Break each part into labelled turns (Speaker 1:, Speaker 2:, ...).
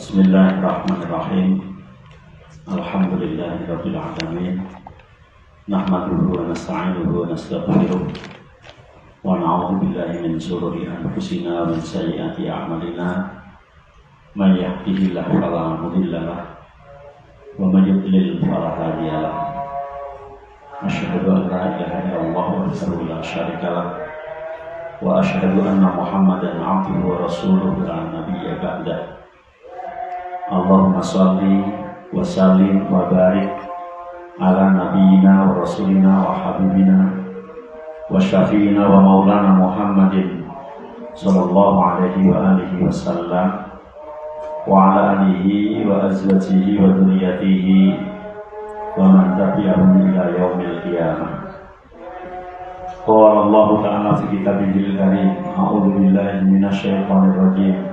Speaker 1: Bismillahirrahmanirrahim. Alhamdulillahirabbil alamin. Nahmaduhu wa nasta'inuhu wa nastaghfiruh. Wa na'udzu billahi min shururi anfusina wa min sayyiati a'malina. May yahdihillahu fala mudilla lahu wa may yudlil fala hadiya lahu. Asyhadu an la ilaha illallah wahdahu la syarika lahu wa asyhadu anna Muhammadan 'abduhu wa rasuluhu la nabiyya ba'dahu. Allahumma sholli wa sallim wa barik ala nabiyyina wa rasulina wa habibina wa syafi'ina wa maulana Muhammadin sallallahu alaihi wa alihi wasallam wa ala alihi wa azwajihi wa dhurriyyatihi wa man tabi'ahum ila yaumil qiyamah. Qala Allah ta'ala fi kitabihil karim, a'udzu billahi minasy syaithanir rajim.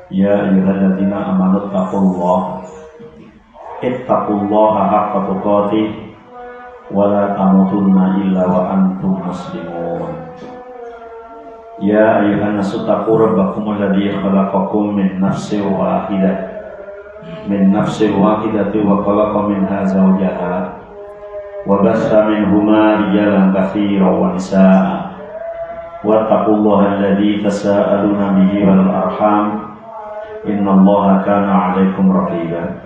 Speaker 1: Ya ayyuhalladzina amanu taqullaha haqqa tuqatih wa la tamutunna illa wa antum muslimun. Ya ayyuhan nasu taqu rabbakum alladzi khalaqakum min nafsin wahidatin wa khalaqa minha zawjaha wa bassa minhuma rijalan katsiran wa nisaa'a wattaqullaha alladzi tasaaluna bihi wal arham innallaha kana 'alaikum raqiba.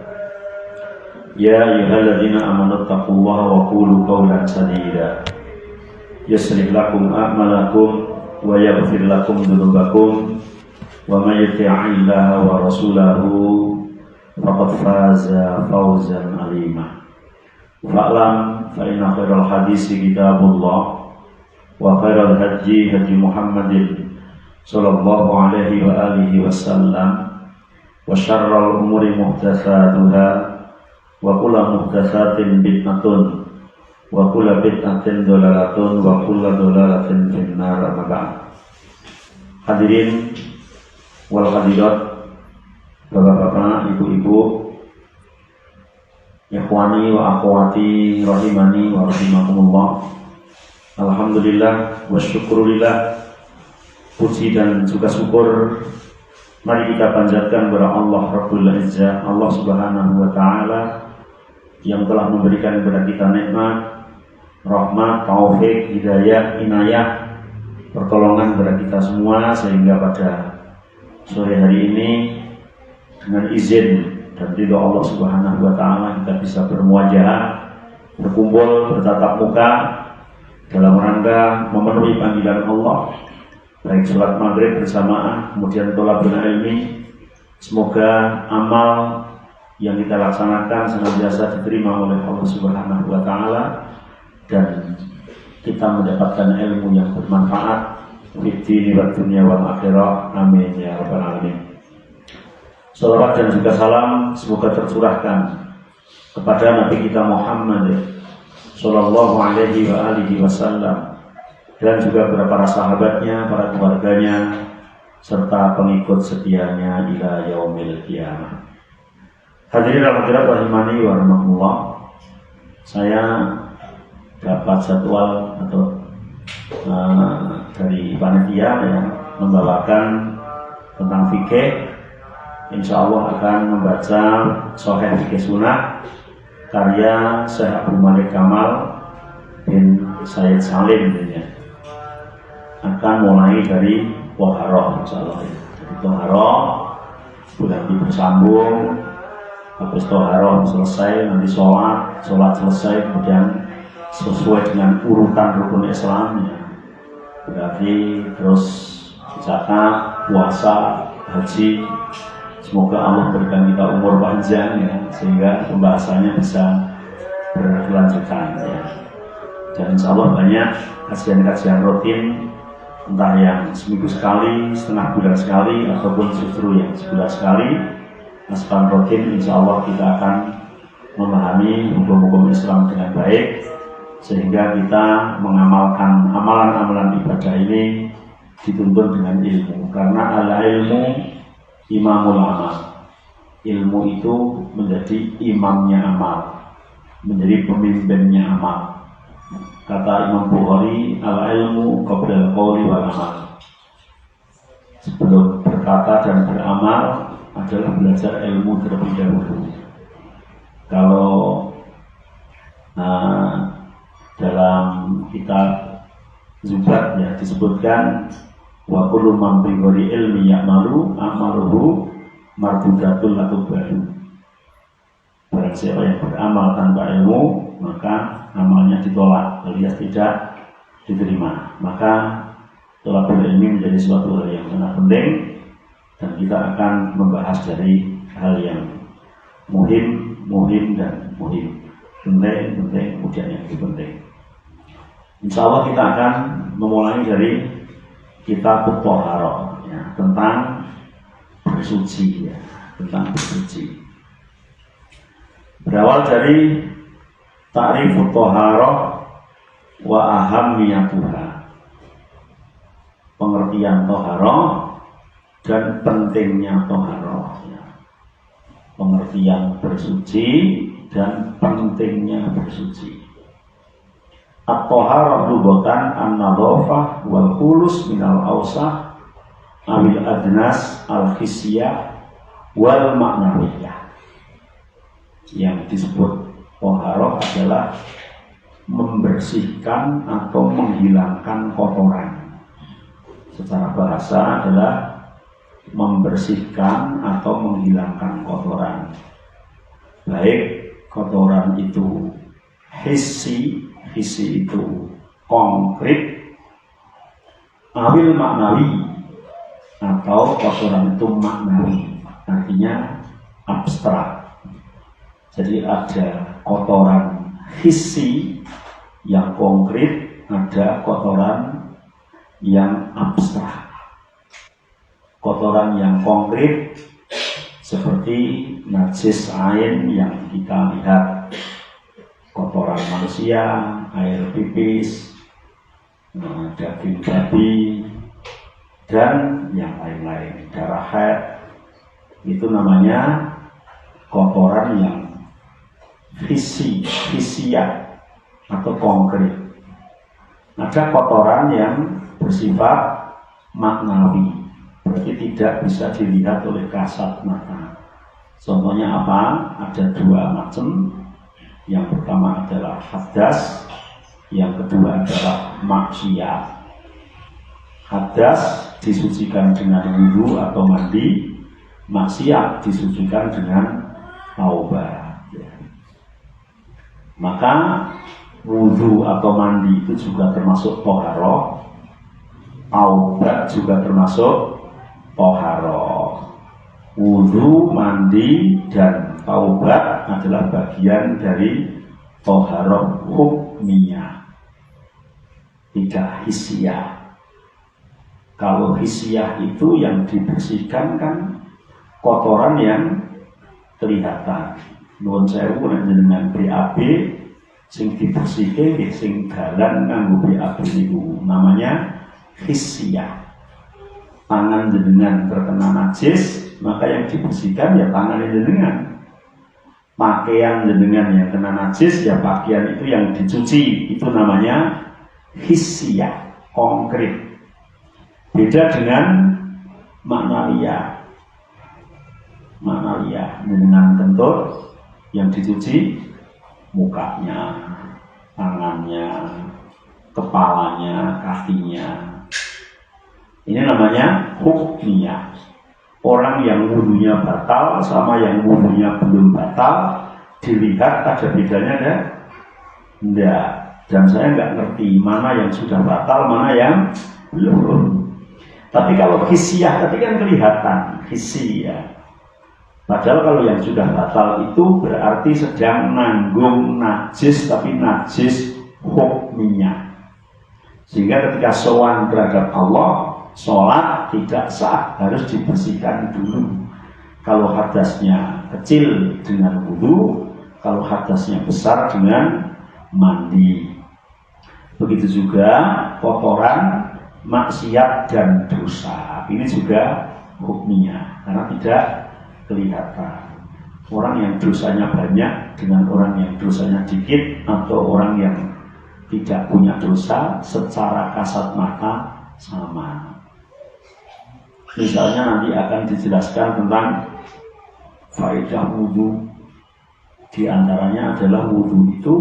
Speaker 1: Ya ayyuhalladzina amanu taqullaha wa qulu qawlan sadida yuslih lakum a'malakum wa yaghfir lakum dhunubakum wa may yuti'illaha wa rasulahu faqad faza fawzan 'azima. Fa'lam fa inna khairal hadisi kitabullah wa khairal hadyi hadyi Muhammadin sallallahu alaihi wa alihi wasallam wa syarrul umuri muhdatsatuha wa kullu muhdatsatin bid'atun wa kullu bid'atin dhalalatun wa kullu dhalalatin finnar. Amma ba'd. Hadirin wal hadirat, bapak-bapak, ibu-ibu, ikhwani wa akhwati rahimani wa rahimakumullah. Alhamdulillah wa syukurillah, puji dan juga syukur mari kita panjatkan kepada Allah Rabbul Izzah, Allah Subhanahu wa taala yang telah memberikan kepada kita nikmat, rahmat, taufik, hidayah, inayah, pertolongan kepada kita semua sehingga pada sore hari ini dengan izin dan ridha Allah Subhanahu wa taala kita bisa bermuajahah, berkumpul, bertatap muka dalam rangka memenuhi panggilan Allah, baik sholat maghrib bersamaan, kemudian tolabul ilmi. Semoga amal yang kita laksanakan senantiasa diterima oleh Allah Subhanahu wa taala dan kita mendapatkan ilmu yang bermanfaat fid dini wad dunya wal akhirah. Amin ya rabbal alamin. Salawat dan juga salam semoga tercurahkan kepada Nabi kita Muhammad sallallahu alaihi wa alihi wasallam dan juga kepada para sahabatnya, para keluarganya, serta pengikut setianya ila yaumil qiyamah. Hadirin hadirat rahimani wa rahimakumullah. Saya dapat jadwal atau dari panitia yang membawakan tentang fikih. Insya Allah akan membaca Sahih Fikih Sunnah karya Syekh Abu Malik Kamal bin Sayyid Salim ya. Akan mulai dari Toharoh insyaallah. Dari Toharoh bulan bersambung, habis Toharoh selesai nanti sholat selesai, kemudian sesuai dengan urutan rukun Islam ya. Berarti terus zakat, puasa, haji. Semoga Allah berikan kita umur panjang ya, sehingga pembahasannya bisa berkelanjutan ya. Dan insya Allah banyak kajian-kajian rutin, entah yang seminggu sekali, setengah bulan sekali, ataupun justru yang sebulan sekali. Naskah rutin insya Allah kita akan memahami hukum-hukum Islam dengan baik, sehingga kita mengamalkan amalan-amalan ibadah ini dituntun dengan ilmu. Karena al-ilmu imamul amal. Ilmu itu menjadi imamnya amal, menjadi pemimpinnya amal. Kata Imam Bukhari, al-ilmu qabla al-qawli wal amal. Sebelum berkata dan beramal adalah belajar ilmu terlebih dahulu. Kalau dalam kitab Zubat ya disebutkan wa kullu man bi ghairi ilmi ya'malu amaluhu mardudatul latubadu. Barang siapa yang beramal tanpa ilmu, maka amalnya ditolak alias tidak diterima. Maka thalabul ilmi menjadi suatu hal yang sangat penting, dan kita akan membahas dari hal yang muhim dan muhim, penting, kemudian yang lebih penting. Insya Allah kita akan memulai dari kitab Thaharah ya, tentang bersuci ya, tentang bersuci. Berawal dari ta'rif Thaharah wa ahammiyatuha, pengertian Thaharah dan pentingnya Thaharah ya. Pengertian bersuci dan pentingnya bersuci. At-Thaharah lughatan an-nadhafah wal khulus minal awsah awil adnas al-hisiyah wal ma'nawiyah. Yang disebut Thaharah adalah membersihkan atau menghilangkan kotoran. Secara bahasa adalah membersihkan atau menghilangkan kotoran. Baik kotoran itu hissi itu konkret, awil maknawi, atau kotoran itu maknawi, artinya abstrak. Jadi ada kotoran hissi yang konkret, ada kotoran yang abstrak. Kotoran yang konkret seperti najis ain yang kita lihat, kotoran manusia, air pipis, daging babi, dan yang lain-lain, darah haid, itu namanya kotoran yang fisiyah atau konkret. Ada kotoran yang bersifat maknawi, berarti tidak bisa dilihat oleh kasat mata. Contohnya apa? Ada dua macam. Yang pertama adalah hadas, yang kedua adalah maksiat. Hadas disucikan dengan wudu atau mandi, maksiat disucikan dengan taubah. Maka wudu atau mandi itu juga termasuk thaharah, taubah juga termasuk thaharah. Wudu, mandi, dan taubat adalah bagian dari thaharah hukmiyah, tidak hissiyah. Kalau hissiyah itu yang dibersihkan kan kotoran yang kelihatan. Nuwun sewu nek jenengan BAB sing dibersihke sing dalan nganggo BAB niku namanya hissiyah. Tangan jenengan terkena najis, maka yang dibersihkan ya tangan jenengan. Pakaian jenengan yang kena najis, ya pakaian itu yang dicuci, itu namanya hissiyah, konkret. Beda dengan maknawiyah. Maknawiyah jenengan kentut, yang dicuci mukanya, tangannya, kepalanya, kakinya. Ini namanya hukmiyah. Orang yang wudunya batal sama yang wudunya belum batal, dilihat ada bedanya ada? Enggak. Dan saya enggak ngerti mana yang sudah batal, mana yang belum. Tapi kalau hissiyah tadi kan kelihatan, hissiyah. Padahal kalau yang sudah batal itu berarti sedang nanggung najis, tapi najis hukmiyah. Sehingga ketika sowan terhadap Allah, sholat tidak sah, harus dibersihkan dulu. Kalau hadasnya kecil dengan wudu, kalau hadasnya besar dengan mandi. Begitu juga kotoran, maksiat dan dosa. Ini juga hukmiyah karena tidak kelihatan. Orang yang dosanya banyak dengan orang yang dosanya dikit, atau orang yang tidak punya dosa secara kasat mata sama. Misalnya nanti akan dijelaskan tentang faedah wudhu. Di antaranya adalah wudhu itu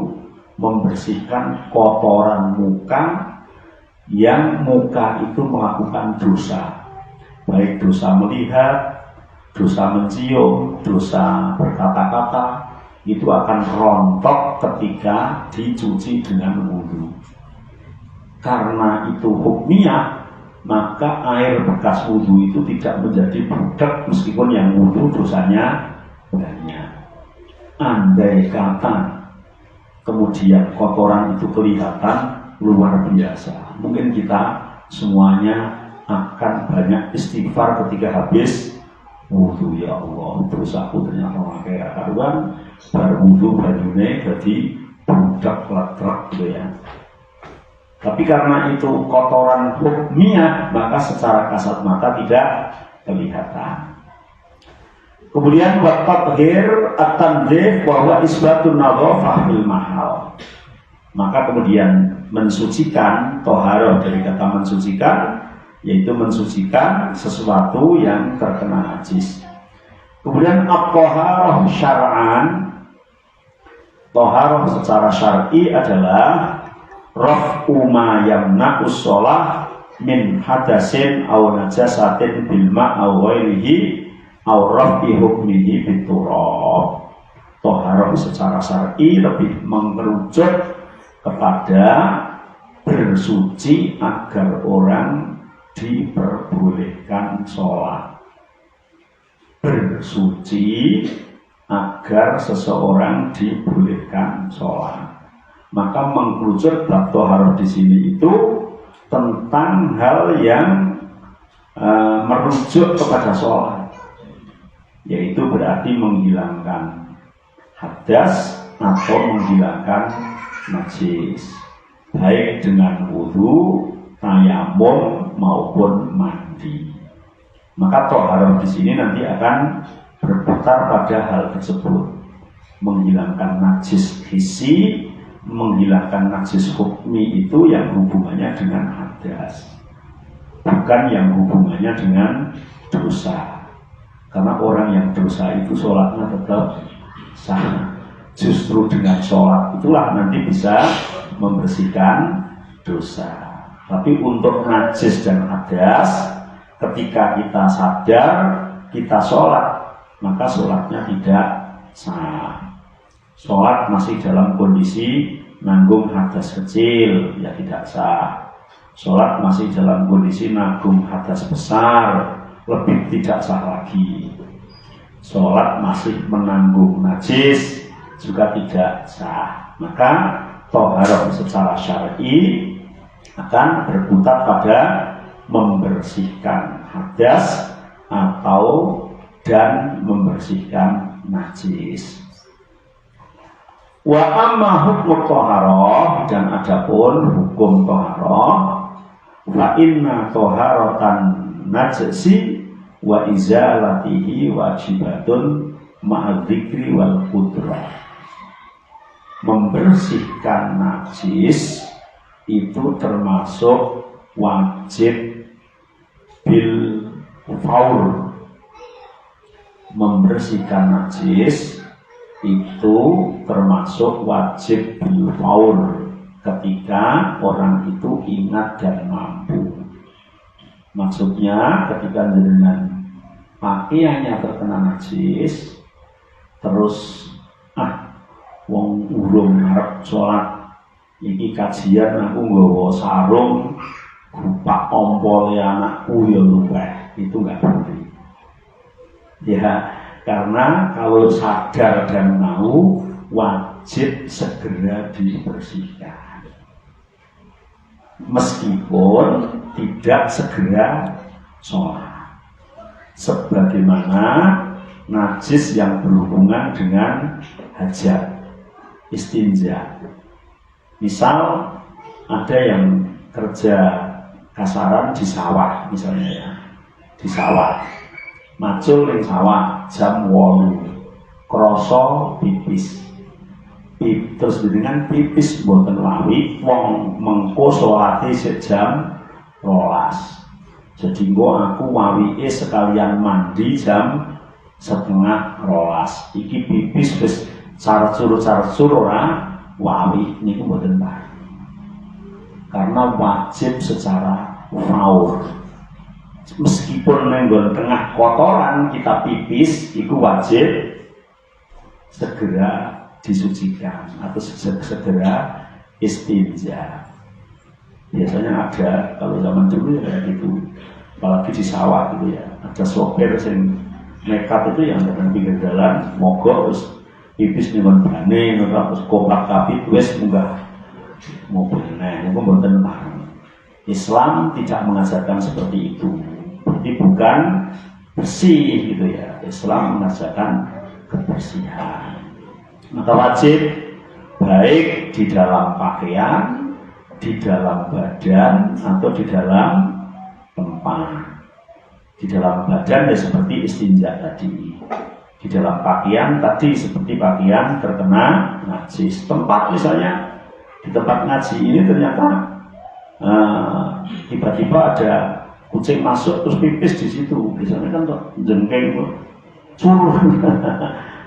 Speaker 1: membersihkan kotoran muka yang muka itu melakukan dosa, baik dosa melihat, dosa mencium, dosa berkata-kata, itu akan rontok ketika dicuci dengan wudhu. Karena itu hukmiyah, maka air bekas wudhu itu tidak menjadi budak meskipun yang wudhu dosanya banyak. Andai kata kemudian kotoran itu kelihatan luar biasa, mungkin kita semuanya akan banyak istighfar ketika habis wudhu. Ya Allah, dosaku ternyata pakai karuan, baru wudhu bajunya jadi budak letrek gitu ya. Tapi karena itu kotoran hukmiyah, maka secara kasat mata tidak kelihatan. Kemudian wat-tathhir at-tanzih wa huwa isbatun nadhafah fil mahal. Maka kemudian mensucikan, toharoh dari kata mensucikan, yaitu mensucikan sesuatu yang terkena najis. Kemudian at-toharoh syar'an, toharoh secara syar'i adalah raf'u ma yamna'us shalah min hadasin aw najasatin bil ma' aw ghairihi aw raf'i hukmihi biturab. Toharoh secara syar'i lebih mengerucut kepada bersuci agar orang diperbolehkan sholat. Bersuci agar seseorang dibolehkan sholat. Maka mengkerucut bab toharoh di sini itu tentang hal yang merujuk kepada sholat, yaitu berarti menghilangkan hadas atau menghilangkan najis, baik dengan wudhu, tayamum maupun mandi. Maka toharoh di sini nanti akan berputar pada hal tersebut, menghilangkan najis hissi, menghilangkan najis hukmi itu yang hubungannya dengan hadas, bukan yang hubungannya dengan dosa. Karena orang yang dosa itu sholatnya tetap sah. Justru dengan sholat itulah nanti bisa membersihkan dosa. Tapi untuk najis dan hadas, ketika kita sadar kita sholat, maka sholatnya tidak sah. Sholat masih dalam kondisi nanggung hadas kecil, ya tidak sah. Sholat masih dalam kondisi nanggung hadas besar, lebih tidak sah lagi. Sholat masih menanggung najis, juga tidak sah. Maka toharoh secara syar'i akan berputar pada membersihkan hadas atau dan membersihkan najis. Wa amma hukum toharoh, dan adapun hukum toharoh, fa inna toharotan najsi wa izalatihi wajibatun ma'adzikri wal qudrah. Membersihkan najis itu termasuk wajib bil faur. Membersihkan najis itu termasuk wajib bil faur ketika orang itu ingat dan mampu. Maksudnya ketika dengan pakaiannya terkena najis, terus wong urung ngarep sholat, iki kajian aku nggawa sarung gupak ompol anakku ya lupa, itu nggak boleh. Ya, karena kalau sadar dan mau, wajib segera dibersihkan. Meskipun tidak segera sholat, sebagaimana najis yang berhubungan dengan hajat, istinja. Misal ada yang kerja kasaran di sawah misalnya ya, di sawah macul ning sawah jam 8 krasa pipis, terus dengan pipis mboten lawi, wong mengko salate jam 12. Jadi aku wawi'e sekalian mandi jam 11:30. Iki pipis wis carcur ora wawi niku mboten bae. Karena wajib secara faur. Meskipun nenggon tengah kotoran kita pipis, itu wajib segera disucikan atau segera istinja. Biasanya ada, kalau zaman dulu ya kayak gitu, apalagi di sawah gitu ya, ada sopir yang nekat itu yang datang pinggir jalan, mogok terus pipis nenggon bane, terus koplak kapit, wes munggah mobilnya, itu mboten pareng. Islam tidak mengajarkan seperti itu. Jadi bukan bersih gitu ya. Islam mengajarkan kebersihan. Maka wajib baik di dalam pakaian, di dalam badan atau di dalam tempat. Di dalam badan ya seperti istinja tadi. Di dalam pakaian tadi seperti pakaian terkena najis. Tempat misalnya di tempat ngaji ini ternyata tiba-tiba ada kucing masuk terus pipis di situ. Biasanya kan jengking suruh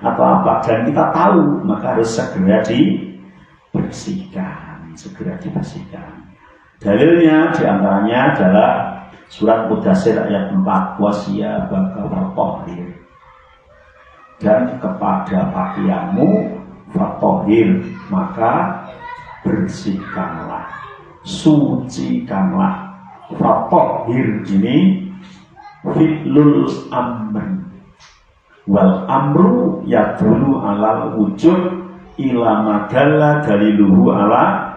Speaker 1: atau apa, dan kita tahu maka harus segera dibersihkan, Dalilnya diantaranya adalah surat Mudatsir ayat 4, wasiyabaka fatahhir, dan kepada pakaianmu fatahhir, maka bersihkanlah, sucikanlah. Fatahhir ini fi'lul amr, wal amru yadulu alal wujud ila madalla daliluhu ala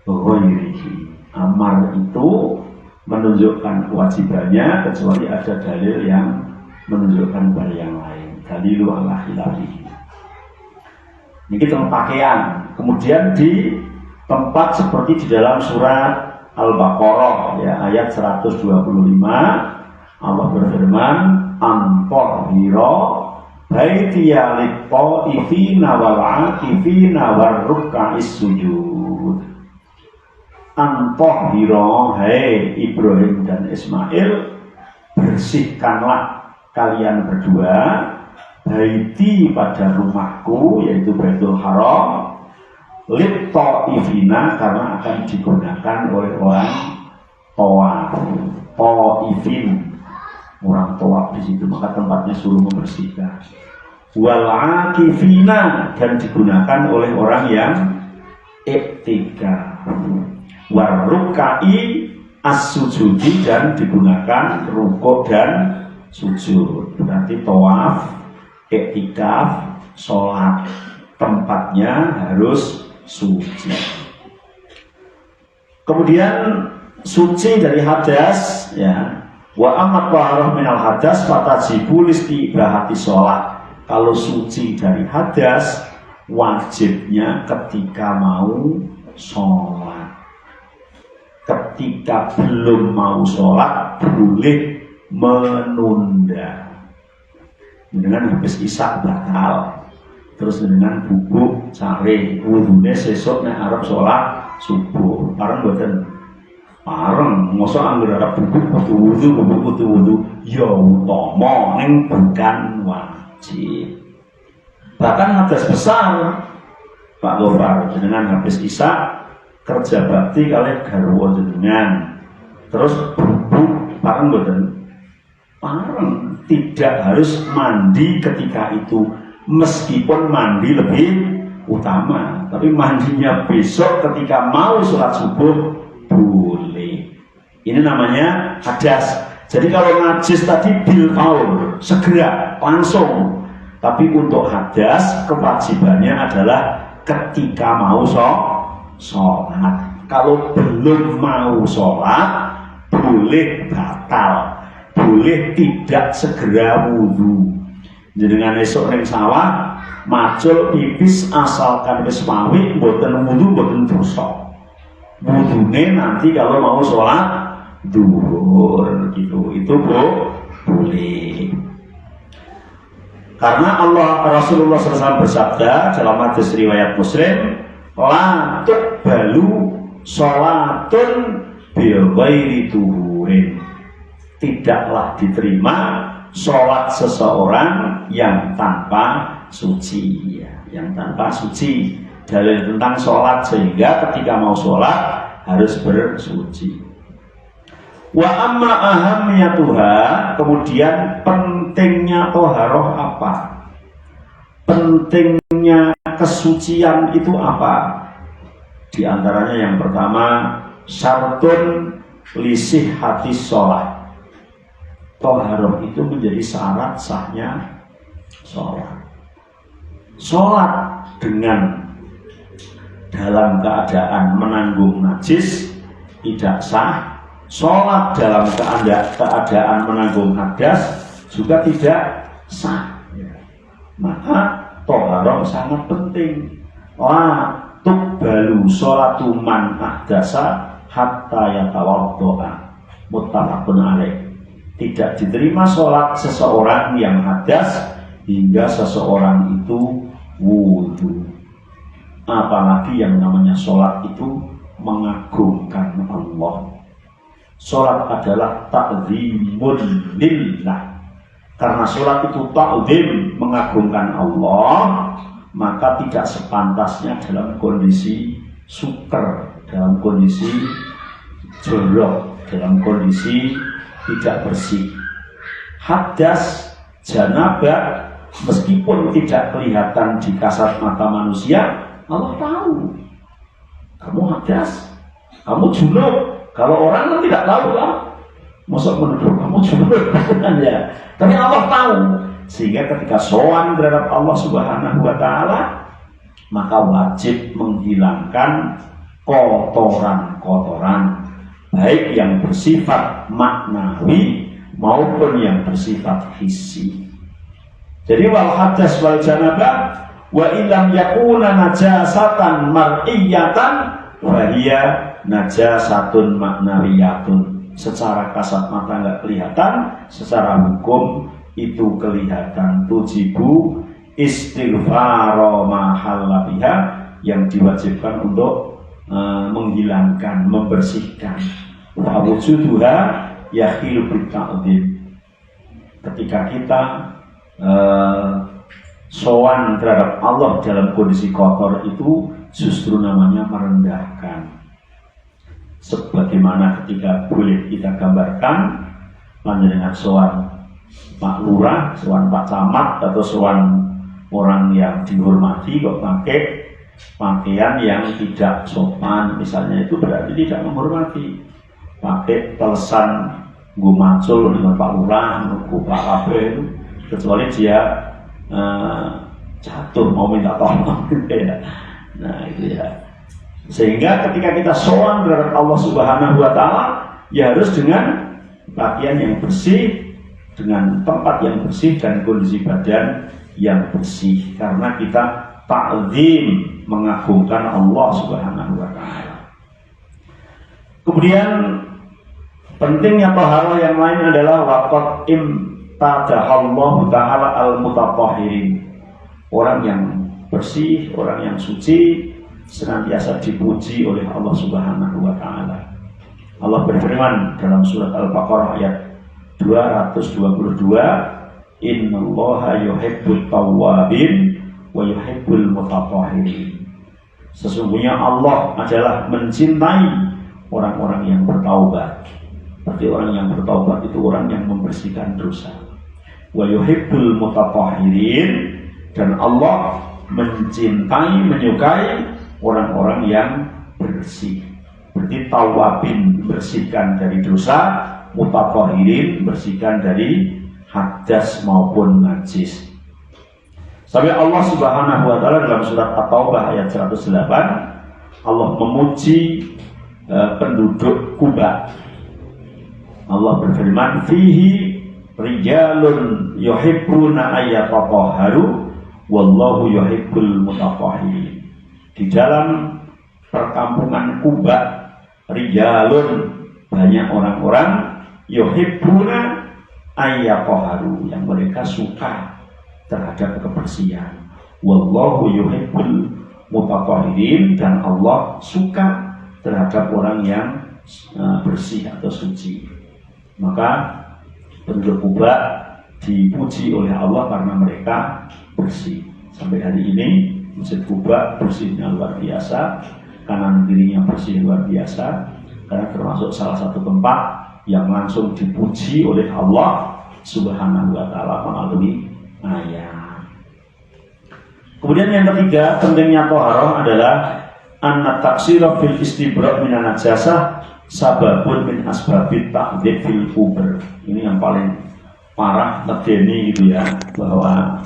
Speaker 1: ghairihi. Amar itu menunjukkan kewajibannya kecuali ada dalil yang menunjukkan pada yang lain. Dalilu ala khilafihi. Ini kita pakaian. Kemudian di tempat seperti di dalam surat Al-Baqarah ya, ayat 125, Allah berfirman, "Antahhira baitiya lit-ta'ifina wal-'akifina war-ruk'is sujud." Antahhira, hai Ibrahim dan Ismail, bersihkanlah kalian berdua baiti pada rumahku, yaitu Baitul Haram, lit-ta'ifina, karena akan digunakan oleh orang tawaf. Ta'ifin, orang tawaf di situ, maka tempatnya suruh membersihkan. Wal-'akifina, dan digunakan oleh orang yang iktikaf. War-ruk'i as-sujudi, dan digunakan rukuk dan sujud. Berarti tawaf, iktikaf, sholat, tempatnya harus suci. Kemudian suci dari hadas ya. Wa amat taharah minal hadas fatajibu listibahati sholat. Kalau suci dari hadas, wajibnya ketika mau sholat. Ketika belum mau sholat, boleh menunda. Dengan habis isya batal, terus dengan bubuk sare wudune sesuk nek arep sholat subuh. Pareng mboten? Pareng. Mosok anggere arep bubuk kudu wudu ya utama ning bukan wajib. Bahkan hadas besar Pak Gofar dengan habis isya kerja bakti kali garwa jenengan, terus bubuk pareng mboten? Pareng. Tidak harus mandi ketika itu, meskipun mandi lebih utama, tapi mandinya besok ketika mau sholat subuh boleh. Ini namanya hadas. Jadi kalau najis tadi bil faul, segera langsung. Tapi untuk hadas kewajibannya adalah ketika mau sholat. Kalau belum mau sholat boleh batal, boleh tidak segera wudhu. Jenengan esok ning sawah macul pipis asalkan wis mawi, mboten wudhu mboten dosa. Wudhune nanti kalau mau sholat zuhur gitu, itu boleh. Karena Rasulullah SAW bersabda dalam hadis riwayat Muslim, la tuqbalu sholatun bi ghairi tuhurin. tidaklah diterima sholat seseorang yang tanpa suci, ya, yang tanpa suci. Dalil tentang sholat, sehingga ketika mau sholat harus bersuci. Wa amma ahamiyatuha, kemudian pentingnya toharoh apa? Pentingnya kesucian itu apa? Di antaranya yang pertama, syartun lisih hati sholat. Toharoh itu menjadi syarat sahnya sholat. Sholat dengan dalam keadaan menanggung najis tidak sah. Sholat dalam keadaan menanggung hadas juga tidak sah. Maka toharoh sangat penting. La tuqbalu sholatu man ahdasa hatta yatawaddo'a. Muttafaqun alaih. Tidak diterima sholat seseorang yang hadas hingga seseorang itu wudu. Apalagi yang namanya sholat itu mengagungkan Allah. Sholat adalah ta'zimun lillah. Karena sholat itu ta'zim, mengagungkan Allah, maka tidak sepantasnya dalam kondisi syukur, dalam kondisi jorok, dalam kondisi tidak bersih. Hadas, janabah, meskipun tidak kelihatan di kasat mata manusia, Allah tahu. Kamu hadas, kamu junub. Kalau orang kan tidak tahu kan, masa menuduh kamu junub ya. Tapi Allah tahu. Sehingga ketika sowan terhadap Allah Subhanahu wa Ta'ala, maka wajib menghilangkan kotoran-kotoran, baik yang bersifat maknawi maupun yang bersifat hissi. Jadi wal hadas wal janabah wa ilam yakuna najasatan mar'iyatan wa hiya najasatun maknawiyatun. Secara kasat mata nggak kelihatan, secara hukum itu kelihatan. Tujibu istighfaro mahalla biha, yang diwajibkan untuk menghilangkan, membersihkan. Wa wujuduha yahilu bitta'dzim. Ketika kita sowan terhadap Allah dalam kondisi kotor itu justru namanya merendahkan. Sebagaimana ketika boleh kita gambarkan panjenengan sowan Pak Lurah, sowan Pak Camat, atau sowan orang yang dihormati kok pakai pakaian yang tidak sopan misalnya, itu berarti tidak menghormati. Pakai telesan gumacul dengan Pak Lurah, Pak Kabeh itu, kecuali dia jatuh mau minta tolong ya. Nah itu ya. Sehingga ketika kita sowan terhadap Allah Subhanahu wa Ta'ala, ya harus dengan pakaian yang bersih, dengan tempat yang bersih, dan kondisi badan yang bersih, karena kita ta'zim, mengagungkan Allah Subhanahu wa Ta'ala. Kemudian pentingnya taharah yang lain adalah waqad imtadahallahu ta'ala al-mutatahhirin. Orang yang bersih, orang yang suci senantiasa dipuji oleh Allah Subhanahu wa Ta'ala. Allah berfirman dalam surat Al-Baqarah ayat 222, innallaha yuhibbut tawwabin wa yuhibbul mutatahhirin. Sesungguhnya Allah adalah mencintai orang-orang yang bertaubat. Berarti orang yang bertaubat itu orang yang membersihkan dosa. Wa yuhibbul mutatahhirin, dan Allah mencintai, menyukai orang-orang yang bersih. Berarti tawabin, bersihkan dari dosa, mutatahhirin, bersihkan dari hadas maupun najis. Sampai Allah Subhanahu wa Ta'ala dalam surat At-Taubah ayat 108, Allah memuji penduduk Kuba. Allah berfirman, fihi rijalun yuhibbuna ayyatatahharu wallahu yuhibbul mutatahhirin. Di dalam perkampungan Kuba, rijalun, banyak orang-orang, yuhibbuna ayyatatahharu, yang mereka suka terhadap kebersihan. Wallahu yuhibbul mutatahhirin, dan Allah suka terhadap orang yang bersih atau suci. Maka Penduduk Kuba dipuji oleh Allah karena mereka bersih. Sampai hari ini Masjid Kuba bersihnya luar biasa, kanan kirinya bersih luar biasa, karena termasuk salah satu tempat yang langsung dipuji oleh Allah Subhanahu wa Ta'ala melalui ayat. Kemudian yang ketiga, pentingnya toharoh adalah anna taksira fil istibra' minan najasah sababun min asbabit ta'dzib fil kubur. Ini yang paling parah, medeni gitu ya, bahwa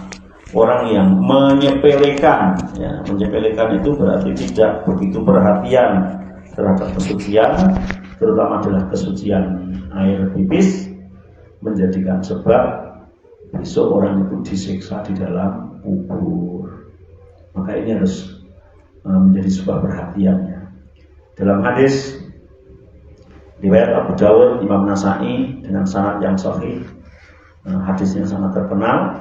Speaker 1: orang yang menyepelekan, ya, menyepelekan itu berarti tidak begitu perhatian terhadap kesucian, terutama adalah kesucian air pipis, menjadikan sebab besok orang itu disiksa di dalam kubur. Maka ini harus menjadi sebuah perhatian ya. Dalam hadis riwayat Abu Dawud, Imam Nasai dengan sanad yang sahih, hadisnya sangat terkenal,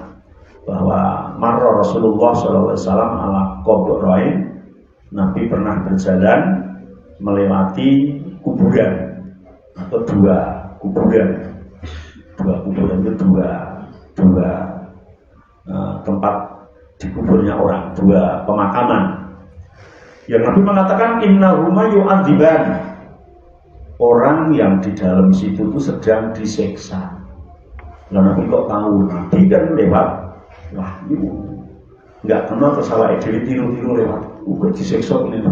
Speaker 1: bahwa marra Rasulullah SAW ala qabrain, Nabi pernah berjalan melewati kuburan atau dua kuburan itu dua tempat dikuburnya orang, dua pemakaman. Yang Nabi mengatakan innahuma yu'adziban, orang yang di dalam situ itu sedang disiksa. Lalu Nabi kok tahu? Nabi kan lewat wahyu, nggak kenal kesalahan diri, tiru lewat disiksa ini.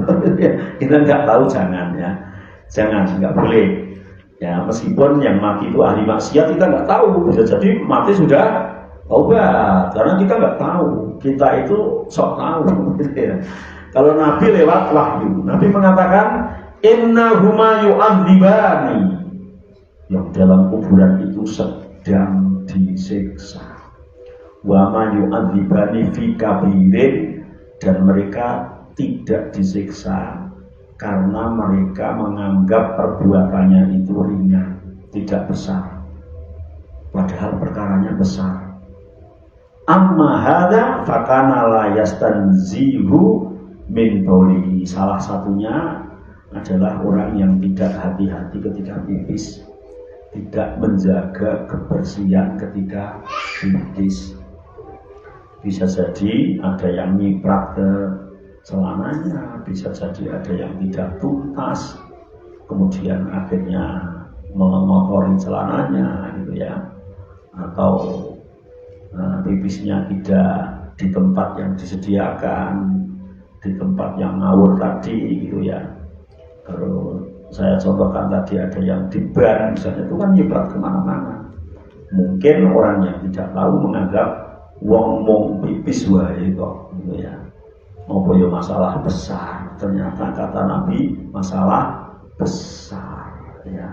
Speaker 1: Kita nggak tahu, jangan nggak boleh ya. Meskipun yang mati itu ahli maksiat, kita nggak tahu, bisa jadi mati sudah taubat, karena kita nggak tahu, kita itu sok tahu. Kalau Nabi lewat wahyu, Nabi mengatakan innahuma yu'adzibani, yang dalam kuburan itu sedang disiksa. Wa ma yu'adzibani fi kabirin, dan mereka tidak disiksa karena mereka menganggap perbuatannya itu ringan, tidak besar, padahal perkaranya besar. Amma hadza fakana la yastanzihu min bauli, salah satunya adalah orang yang tidak hati-hati ketika pipis, tidak menjaga kebersihan ketika pipis. Bisa jadi ada yang nyiprat ke celananya, bisa jadi ada yang tidak tuntas, kemudian akhirnya mengotori celananya gitu ya, atau pipisnya tidak di tempat yang disediakan, di tempat yang ngawur tadi gitu ya. Kalau saya contohkan tadi ada yang di ban misalnya, itu kan nyiprat kemana-mana. Mungkin orang yang tidak tahu menganggap wong pipis wae kok gitu ya, apa ya masalah besar. Ternyata kata Nabi masalah besar ya,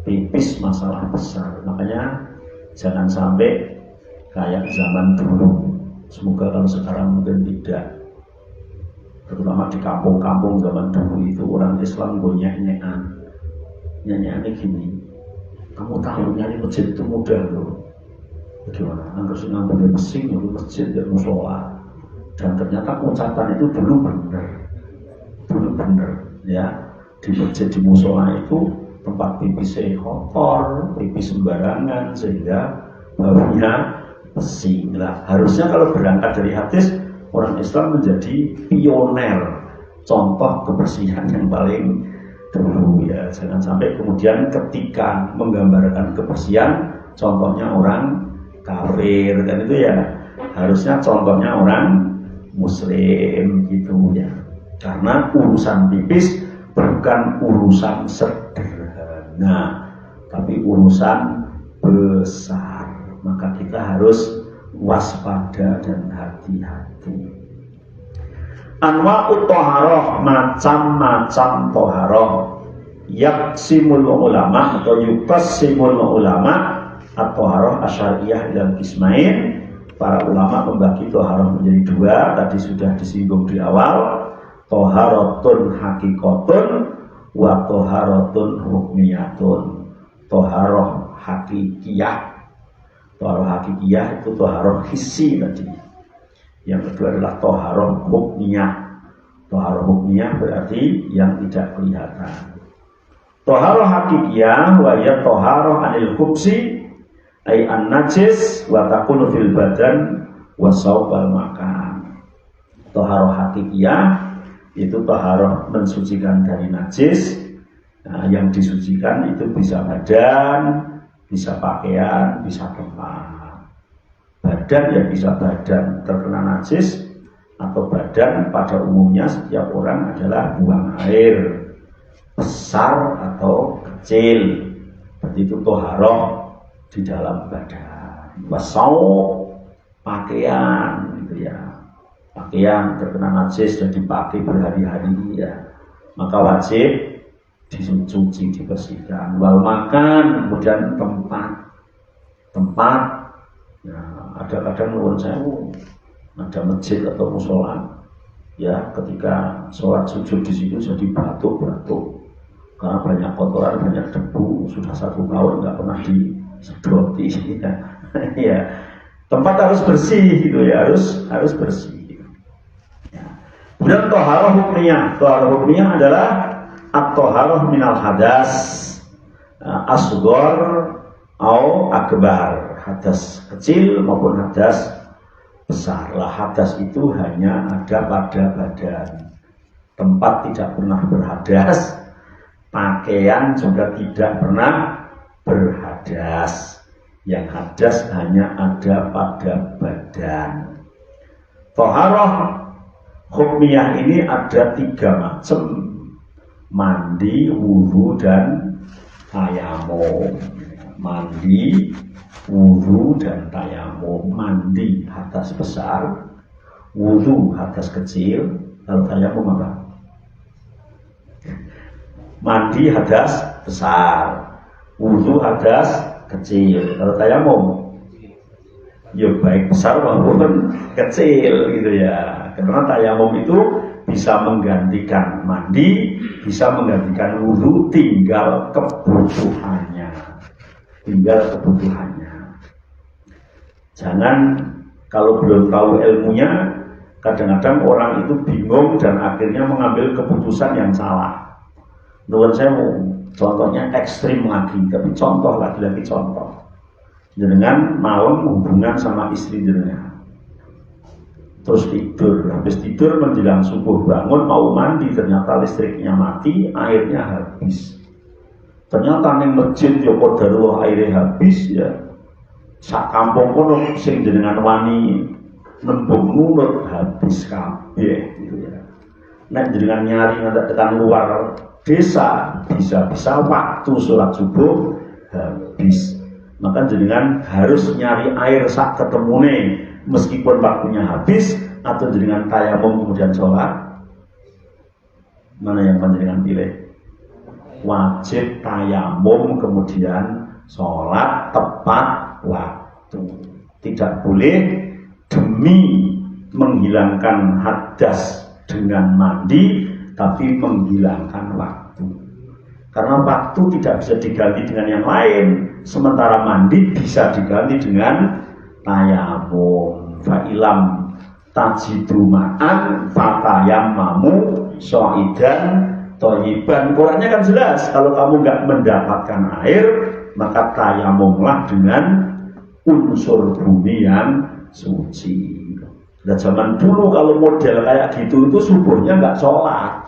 Speaker 1: pipis masalah besar. Makanya jangan sampai kayak zaman dulu. Semoga kalau sekarang mungkin tidak, terutama di kampung-kampung zaman dulu itu orang Islam gue nyanyi gini, kamu tahu nyari masjid itu mudah loh. Bagaimana? Harus ngambil mesin, nyari masjid dan musola. Dan ternyata ucapan itu dulu benar ya. Di masjid, di musola itu tempat pipis kotor, pipis sembarangan, sehingga baunya pesing. Nah, harusnya kalau berangkat dari hadis, orang Islam menjadi pioner, contoh kebersihan yang paling dulu ya. Jangan sampai kemudian ketika menggambarkan kebersihan, contohnya orang kafir, dan itu ya harusnya contohnya orang muslim gitu ya. Karena urusan pipis bukan urusan sederhana, tapi urusan besar. Maka kita harus waspada dan hati-hati. Anwa'ut toharoh, macam-macam toharoh. Yaksimul ulama atau yuqassimul ulama at-toharoh asyariyah dalam ismain. Para ulama membagi toharoh menjadi dua. Tadi sudah disinggung di awal. Toharotun hakikotun wa toharotun hukmiyatun. Toharoh hakikiyah. Toharoh hakikiyah itu toharoh hissi tadi. Yang kedua adalah toharoh hukmiyah. Toharoh hukmiyah berarti yang tidak kelihatan. Toharoh hakikiyah wa ya toharoh anil hubsi ai an-najis wa takunu fil badan wa saubal makan. Toharoh hakikiyah itu toharoh mensucikan dari najis. Nah, yang disucikan itu bisa badan, bisa pakaian, bisa tempat. Badan ya bisa badan terkena najis, atau badan pada umumnya setiap orang adalah buang air besar atau kecil. Berarti itu toharoh di dalam badan. Wasau pakaian gitu ya. Pakaian terkena najis dan dipakai berhari-hari ya, maka wajib dicuci, dibersihkan. Wal makan, kemudian tempat. Nah, ada kadang menurut saya ada masjid atau musola, ya ketika sholat sujud di situ jadi batuk-batuk karena banyak kotoran, banyak debu, sudah 1 tahun nggak pernah disedoti. Ya, tempat harus bersih gitu ya, harus bersih. Ya. Kemudian toharoh hukmiyah adalah at-toharoh minal hadas asghar au akbar, hadas kecil maupun hadas besar. Lah hadas itu hanya ada pada badan, tempat tidak pernah berhadas, pakaian juga tidak pernah berhadas. Yang hadas hanya ada pada badan. Toharoh hukmiyah ini ada 3 macam: mandi, wudu, dan tayamum. Mandi, wudu, dan tayamum. Mandi hadas besar, wudu hadas kecil, lalu tayamum apa? Mandi hadas besar, wudu hadas kecil, lalu tayamum ya baik besar maupun kecil gitu ya. Karena tayamum itu bisa menggantikan mandi, bisa menggantikan wudu, tinggal kebutuhannya. Jangan kalau belum tahu ilmunya, kadang-kadang orang itu bingung dan akhirnya mengambil keputusan yang salah. Menurut saya contohnya ekstrim lagi, tapi contoh lagi-lagi contoh. Dengan malam hubungan sama istri jenengan, terus tidur, habis tidur menjelang subuh bangun mau mandi, ternyata listriknya mati, airnya habis. Ternyata neng masjid ya qadarullah airnya habis ya. Sak kampung kono sing jenengan wani nembung nurut habis kabeh gitu ya. Nek jenengan nyari ngantek tekan luar desa, bisa-bisa waktu sholat subuh habis. Maka jenengan harus nyari air sak ketemune meskipun waktunya habis, atau jenengan tayamum kemudian sholat. Mana yang panjenengan pilih? Wajib tayamum kemudian sholat tepat waktu. Tidak boleh demi menghilangkan hadas dengan mandi tapi menghilangkan waktu. Karena waktu tidak bisa diganti dengan yang lain, sementara mandi bisa diganti dengan tayamum. Fa'ilam tajidu ma'an fatayammamu so'idan thayyiban. Qurannya kan jelas, kalau kamu nggak mendapatkan air, maka tayamumlah dengan unsur bumi yang suci. Nah, zaman dulu kalau model kayak gitu itu subuhnya nggak sholat,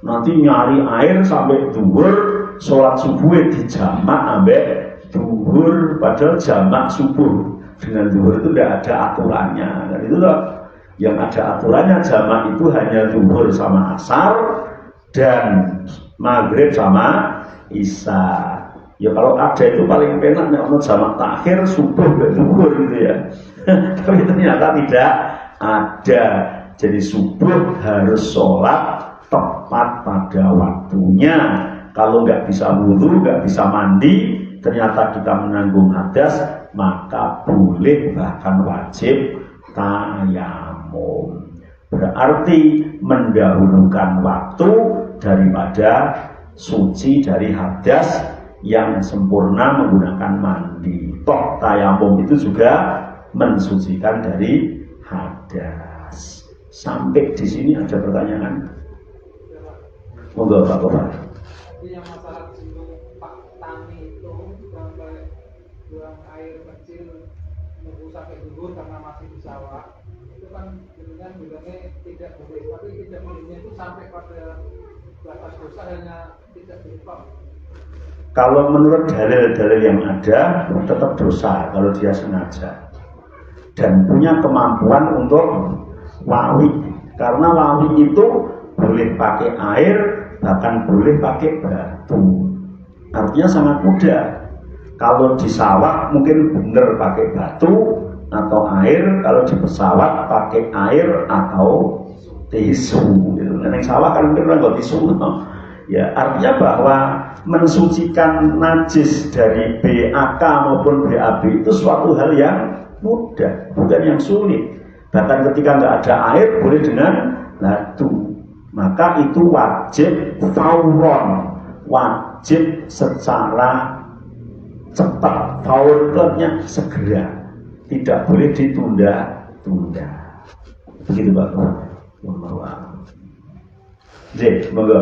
Speaker 1: nanti nyari air sampai duhur, sholat subuh dijamak sampai duhur, padahal jamak subuh dengan duhur itu tidak ada aturannya. Dan itulah yang ada aturannya, jamak itu hanya duhur sama asar dan maghrib sama isya. Ya kalau ada itu paling penak nih untuk jamak takhir subuh ke duhur gitu ya. Tapi ternyata tidak ada. Jadi subuh harus sholat tepat pada waktunya. Kalau nggak bisa wudu, nggak bisa mandi, ternyata kita menanggung hadas, maka boleh bahkan wajib tayamum. Berarti mendahulukan waktu daripada suci dari hadas yang sempurna menggunakan mandi. Toh tayamum itu juga mensucikan dari hadas. Sampai di sini ada pertanyaan? Monggo Pak Bapak.
Speaker 2: Yang masalah dulu Pak Tani itu sampai buang air kecil nunggu sampai zuhur karena masih di sawah, itu kan dengan bilangnya tidak boleh, tapi tidak bolehnya itu sampai pada batas dosa hanya tidak berupa.
Speaker 1: Kalau menurut dalil-dalil yang ada tetap dosa kalau dia sengaja dan punya kemampuan untuk wawi, karena wawi itu boleh pakai air, bahkan boleh pakai batu, artinya sangat mudah. Kalau di sawah mungkin benar pakai batu atau air, kalau di pesawat pakai air atau tisu. Yang sawah kan mungkin nggak tisu. Ya, artinya bahwa mensucikan najis dari BAK maupun BAB itu suatu hal yang mudah, bukan yang sulit. Bahkan ketika nggak ada air boleh dengan batu. Maka itu wajib fauron, wajib secara cepat, faurnya segera, tidak boleh ditunda-tunda. Begitu Pak. Jadi, monggo.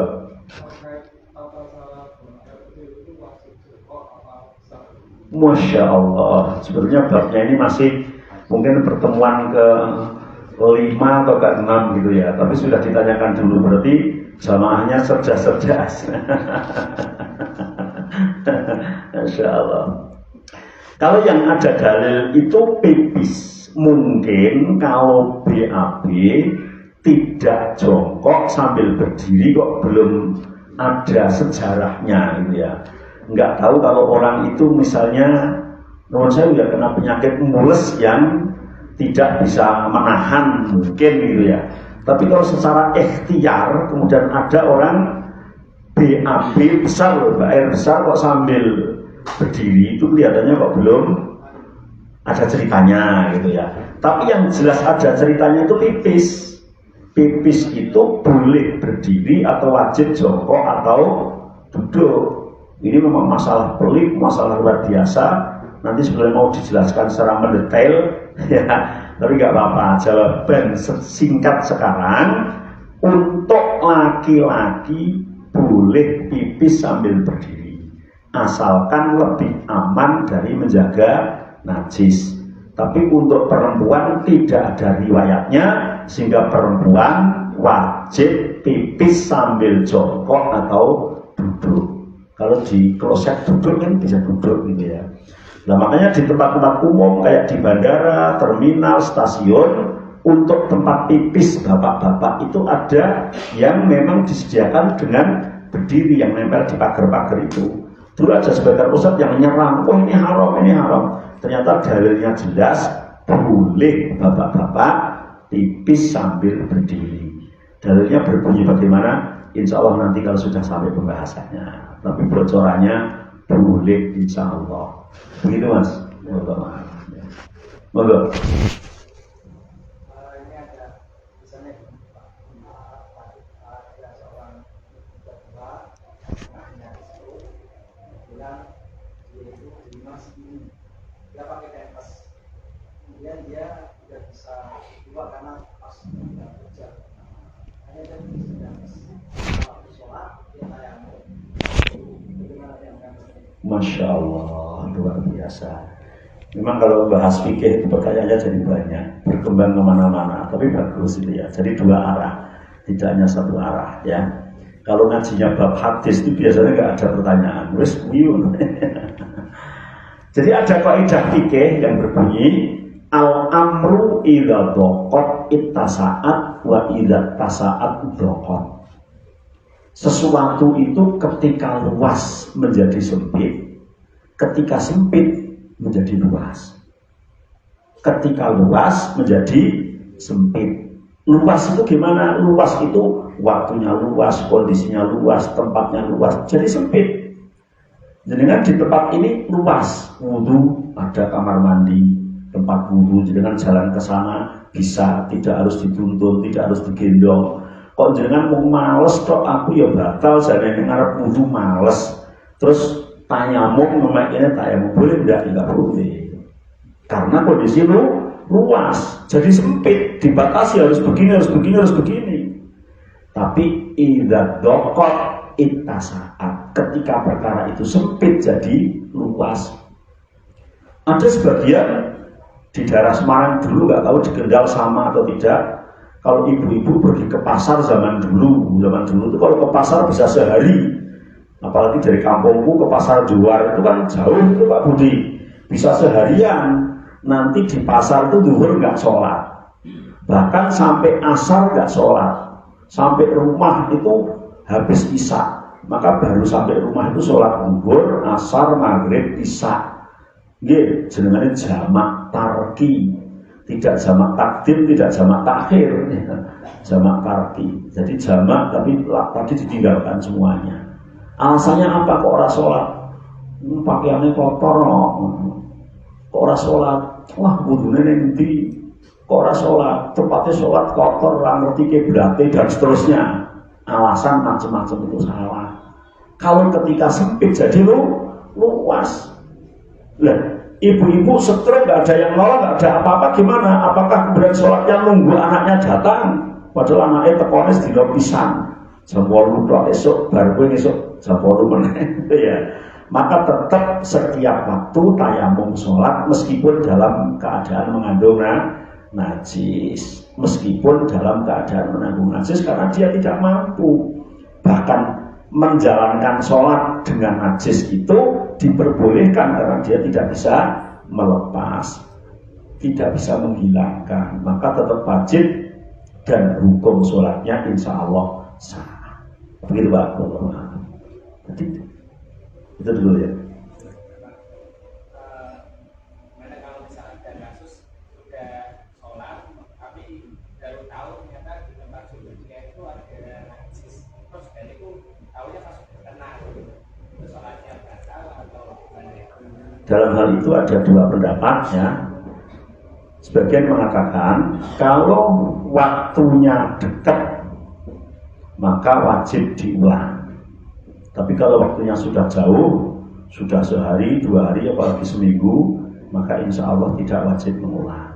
Speaker 1: Masya Allah, sebenarnya babnya ini masih mungkin pertemuan ke-5 atau ke-6 gitu ya, tapi sudah ditanyakan dulu, berarti jamaahnya cerdas-cerdas. Masya Allah. Kalau yang ada dalil itu pipis, mungkin kalau BAB tidak jongkok sambil berdiri kok belum ada sejarahnya gitu ya. Nggak tahu kalau orang itu misalnya, menurut saya udah kena penyakit mules yang tidak bisa menahan mungkin gitu ya. Tapi kalau secara ikhtiar kemudian ada orang BAB besar, air besar kok sambil berdiri, itu kelihatannya kok belum ada ceritanya gitu ya. Tapi yang jelas ada ceritanya itu pipis. Pipis itu boleh berdiri atau wajib jongkok atau duduk. Ini memang masalah pelik, masalah luar biasa. Nanti sebenarnya mau dijelaskan secara mendetail, ya. Tapi nggak apa-apa. Jawaban singkat sekarang, untuk laki-laki boleh pipis sambil berdiri, asalkan lebih aman dari menjaga najis. Tapi untuk perempuan tidak ada riwayatnya, sehingga perempuan wajib pipis sambil jongkok atau duduk. Kalau di kloset duduk kan bisa duduk gitu ya. Nah makanya di tempat-tempat umum kayak di bandara, terminal, stasiun, untuk tempat pipis bapak-bapak itu ada yang memang disediakan dengan berdiri yang nempel di pagar-pagar itu. Dulu ada sebagian ustadz yang menyerang, wah ini haram, ini haram. Ternyata dalilnya jelas, boleh bapak-bapak pipis sambil berdiri. Dalilnya berbunyi bagaimana? Insya Allah nanti kalau sudah sampai pembahasannya. Tapi bocorannya boleh insya Allah. Begitu Mas. Monggo.
Speaker 2: Ini ada misalnya ada seorang bapak anaknya itu bilang dia itu di masjid ini dia pakai tempes, kemudian dia tidak bisa keluar karena pas tidak kerja, hanya dia sedang sholat dia tayamum.
Speaker 1: Masya Allah, luar biasa. Memang kalau bahas fikih itu pertanyaannya jadi banyak, berkembang kemana-mana. Tapi bagus itu ya. Jadi dua arah, tidak hanya satu arah ya. Kalau ngajinya bab hadis itu biasanya nggak ada pertanyaan. Wes wiyun. Jadi ada kaidah fikih yang berbunyi al-amru idza dhaqat ittasa'at wa idza tasa'at dhaqat. Sesuatu itu ketika luas menjadi sempit, ketika sempit menjadi luas. Ketika luas menjadi sempit. Luas itu gimana? Luas itu waktunya luas, kondisinya luas, tempatnya luas, jadi sempit. Jenengan di tempat ini luas, wudu, ada kamar mandi, tempat wudu, jenengan jalan ke sana bisa, tidak harus dituntun, tidak harus digendong. Kok jenengan mau males kok aku ya batal, jadi ngarep wudu males. Terus tayamum memakainya tayamum boleh enggak boleh. Karena kondisi luas, jadi sempit, dibatasi harus begini, harus begini, harus begini. Tapi idza dhaqat ittasa'at, ketika perkara itu sempit jadi luas. Ada sebagian di daerah Semarang dulu, nggak tahu di Kendal sama atau tidak. Kalau ibu-ibu pergi ke pasar zaman dulu itu kalau ke pasar bisa sehari. Apalagi dari kampungku ke pasar Juar itu kan jauh itu Pak Budi, bisa seharian. Nanti di pasar itu zuhur nggak sholat, bahkan sampai asar nggak sholat, sampai rumah itu habis isya, maka baru sampai rumah itu sholat zuhur, asar, maghrib, isya. Nggih, jenengane jamak tarki, tidak jamak takdim, tidak jamak takhir, jamak tarki. Jadi jamak tapi tadi ditinggalkan semuanya. Alasannya apa kok ora sholat? Pakaiannya kotor, kok ora sholat? Wah, wudune ning ndi? Kok ora sholat? Tempatnya sholat kotor, ora ngerti kiblate dan seterusnya. Alasan macam-macam itu salah. Kalau ketika sempit jadi luas. Lah, ibu-ibu stres, nggak ada yang nolong, nggak ada apa-apa, gimana? Apakah kemudian sholatnya nunggu anaknya datang? Padahal anaknya tekonis di pisan. Jam 8 tok esuk, baru esuk jam 8 menit. Ya. Maka tetap setiap waktu tayamum sholat meskipun dalam keadaan mengandung najis, meskipun dalam keadaan menanggung najis karena dia tidak mampu. Bahkan menjalankan sholat dengan najis itu diperbolehkan karena dia tidak bisa melepas, tidak bisa menghilangkan, maka tetap wajib dan hukum sholatnya insya Allah sah. Begitu Pak. Jadi itu dulu ya.
Speaker 2: Mana kalau misalnya ada kasus sudah sholat tapi baru tahu ternyata di tempat sujudnya itu ada najis, terus dan itu tahunya pas kena itu sholatnya batal atau gimana?
Speaker 1: Dalam hal itu ada dua pendapat ya. Sebagian mengatakan kalau waktunya dekat maka wajib diulang. Tapi kalau waktunya sudah jauh, sudah sehari, 2 hari, apalagi seminggu, maka insya Allah tidak wajib mengulang.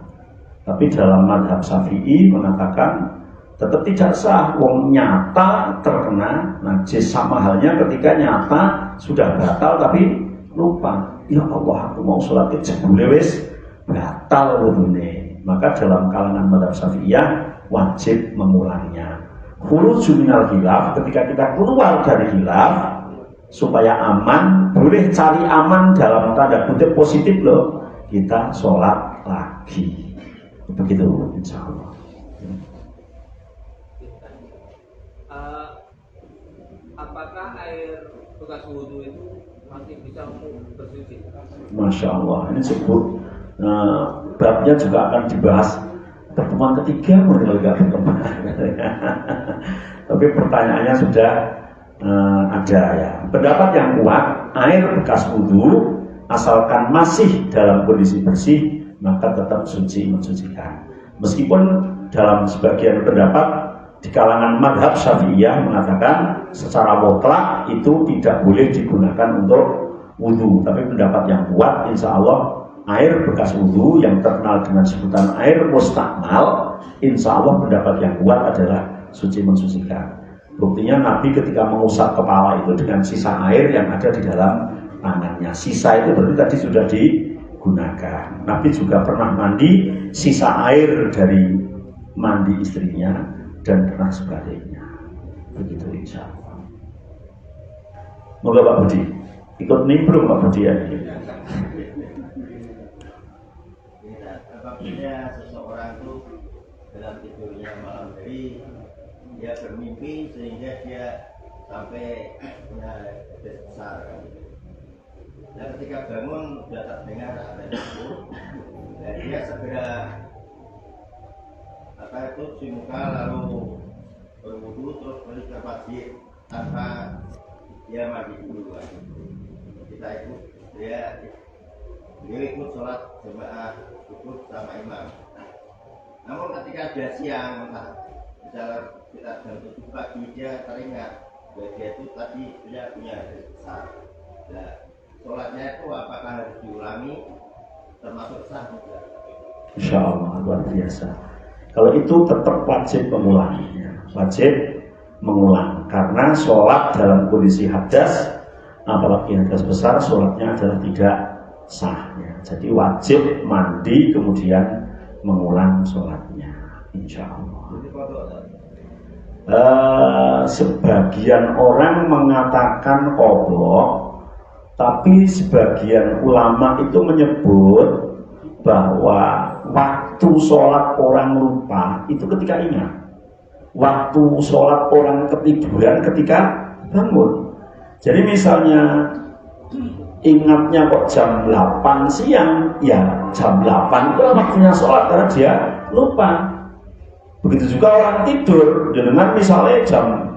Speaker 1: Tapi dalam madhab Syafi'i mengatakan tetap tidak sah. Wong nyata terkena najis, sama halnya ketika nyata sudah batal tapi lupa. Ya Allah, aku mau sholat jebule wis batal wudune. Maka dalam kalangan madhab Syafi'iyah wajib mengulangnya. Khuruju minal khilaf, ketika kita keluar dari khilaf supaya aman, boleh cari aman dalam tanda kutip positif loh, kita sholat lagi. Begitu insya Allah.
Speaker 3: Apakah air bekas wudhu itu masih bisa bersuci?
Speaker 1: Masya Allah, ini sebut babnya juga akan dibahas pertemuan ketiga mungkin agak berkembang. Tapi pertanyaannya sudah ada ya. Pendapat yang kuat, air bekas wudhu asalkan masih dalam kondisi bersih maka tetap suci mensucikan. Meskipun dalam sebagian pendapat di kalangan madhab Syafi'iyah mengatakan secara mutlak itu tidak boleh digunakan untuk wudhu. Tapi pendapat yang kuat insya Allah air bekas wudhu yang terkenal dengan sebutan air mustakmal, insya Allah pendapat yang kuat adalah suci mensucikan. Buktinya Nabi ketika mengusap kepala itu dengan sisa air yang ada di dalam tangannya. Sisa itu berarti tadi sudah digunakan. Nabi juga pernah mandi sisa air dari mandi istrinya dan pernah sebagainya. Begitu insya Allah. Moga Pak Budi ikut nimbrung Pak Budi ya.
Speaker 4: Apabila seseorang itu dalam tidurnya malam hari dia bermimpi sehingga dia sampai punya hadas besar. Nah ketika bangun sudah tak dengar ada itu, dan dia segera cuci muka lalu berwudu terus balik ke masjid tanpa dia mandi dulu. Kita ikut dia ikut sholat jemaah ikut sama imam. Namun ketika dia siang, misalnya kita jam 7 pagi dia teringat bahwa dia itu tadi dia punya hadas besar. Nah, sholatnya itu apakah harus diulangi termasuk sah juga?
Speaker 1: Insya Allah luar biasa. Kalau itu tetap wajib mengulanginya, wajib mengulang karena sholat dalam kondisi hadas, apalagi hadas besar, sholatnya adalah tidak sahnya. Jadi wajib mandi kemudian mengulang sholatnya, insya Allah. Sebagian orang mengatakan qadha, tapi sebagian ulama itu menyebut bahwa waktu sholat orang lupa itu ketika ingat, waktu sholat orang ketiduran ketika bangun. Jadi misalnya ingatnya kok jam 8 siang, ya jam 8 itu waktunya sholat karena dia lupa. Begitu juga orang tidur, dengan misalnya jam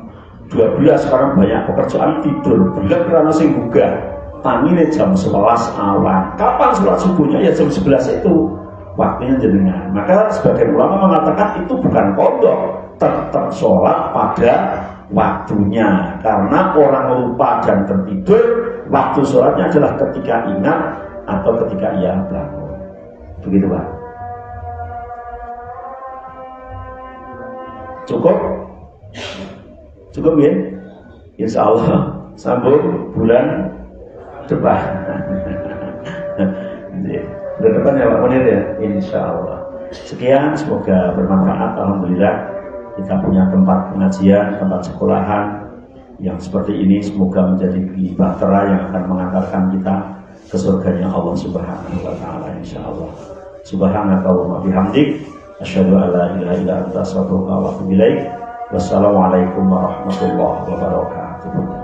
Speaker 1: 12 sekarang banyak pekerjaan tidur, bila karena sing gugah, tangine jam 11 awan. Kapan sholat subuhnya? Ya jam 11 itu waktunya jenengan. Maka sebagian ulama mengatakan itu bukan qadha, tetap sholat pada waktunya. Karena orang lupa dan tertidur, waktu sholatnya adalah ketika ingat atau ketika ia bangun. Begitu Pak. Cukup? Cukup ya? Insya Allah sambung bulan depan. Bulan depan ya Pak Munir ya? Insya Allah. Sekian, semoga bermanfaat. Alhamdulillah kita punya tempat pengajian, tempat sekolahan yang seperti ini. Semoga menjadi bahtera yang akan mengantarkan kita ke surganya Allah Subhanahu wa Ta'ala, insya Allah. Subhanaka wa bihamdik, asyhadu an la ilaha illa anta, astaghfiruka wa atubu ilaik. Wassalamualaikum warahmatullahi wabarakatuh.